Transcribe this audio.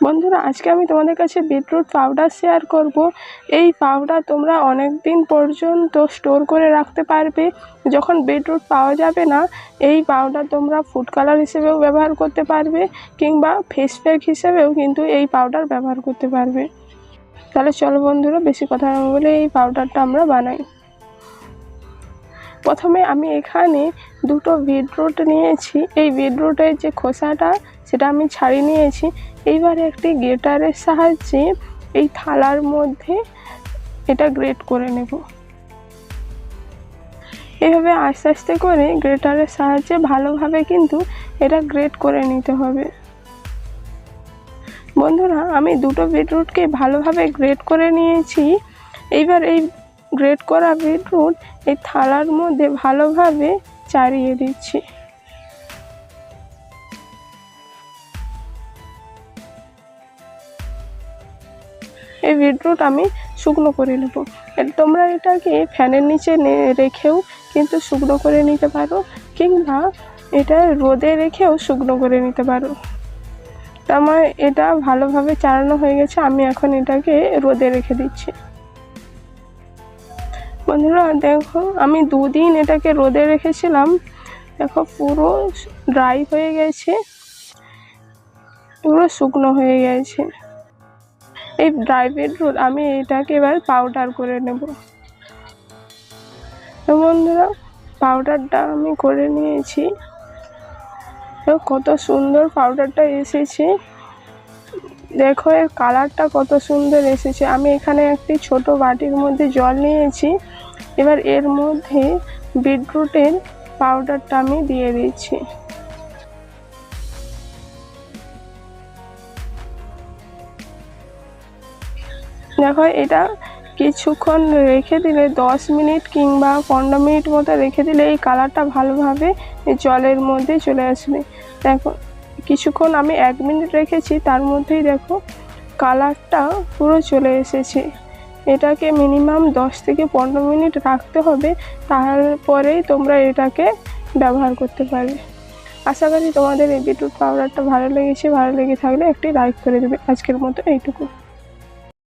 বন্ধুরা, আজকে আমি তোমাদের কাছে বিটরুট পাউডার শেয়ার করব। এই পাউডার তোমরা অনেক দিন পর্যন্ত স্টোর করে রাখতে পারবে। যখন বিটরুট পাওয়া যাবে না, এই পাউডার তোমরা ফুড কালার হিসেবেও ব্যবহার করতে পারবে, কিংবা ফেস প্যাক হিসেবেও কিন্তু এই পাউডার ব্যবহার করতে পারবে। তাহলে চলো বন্ধুরা, বেশি কথা না বলে এই পাউডারটা আমরা বানাই। প্রথমে আমি এখানে দুটো বিটরুট নিয়েছি। এই বিটরুটের যে খোসাটা সেটা আমি ছাড়িয়ে নিয়েছি। এইবার একটি গ্রেটারের সাহায্যে এই থালার মধ্যে এটা গ্রেট করে নেব। এভাবে আস্তে আস্তে করে গ্রেটারের সাহায্যে ভালোভাবে কিন্তু এটা গ্রেট করে নিতে হবে। বন্ধুরা, আমি দুটো বিটরুটকে ভালোভাবে গ্রেট করে নিয়েছি। এইবার এই গ্রেট করা বিটরুট এই থালার মধ্যে ভালোভাবে চাড়িয়ে দিচ্ছি। এই বিটরুট আমি শুকনো করে নেব। তোমরা এটাকে ফ্যানের নিচে রেখেও কিন্তু শুকনো করে নিতে পারো, কিংবা এটা রোদে রেখেও শুকনো করে নিতে পারো। আমার এটা ভালোভাবে চাড়ানো হয়ে গেছে, আমি এখন এটাকে রোদে রেখে দিচ্ছি। বন্ধুরা দেখো, আমি দুদিন এটাকে রোদে রেখেছিলাম। দেখো পুরো ড্রাই হয়ে গেছে, পুরো শুকনো হয়ে গেছে। এই ড্রাই বিটরুট আমি এটাকে এবার পাউডার করে নেব। তো বন্ধুরা, পাউডারটা আমি করে নিয়েছি। কত সুন্দর পাউডারটা এসেছে, দেখো এর কালারটা কত সুন্দর এসেছে। আমি এখানে একটি ছোট বাটির মধ্যে জল নিয়েছি। এবার এর মধ্যে বিটরুটের পাউডারটা আমি দিয়ে দিচ্ছি। দেখো, এটা কিছুক্ষণ রেখে দিলে 10 মিনিট কিংবা 15 মিনিট মতো রেখে দিলে এই কালারটা ভালোভাবে জলের মধ্যে চলে আসবে। দেখো, কিছুক্ষণ আমি 1 মিনিট রেখেছি, তার মধ্যেই দেখো কালারটা পুরো চলে এসেছে। এটাকে মিনিমাম 10 থেকে 15 মিনিট রাখতে হবে, তারপরেই তোমরা এটাকে ব্যবহার করতে পারবে। আশা করি তোমাদের এই বিটরুট পাউডারটা ভালো লেগেছে। ভালো লেগে থাকলে একটি লাইক করে দেবে। আজকের মতো এইটুকু।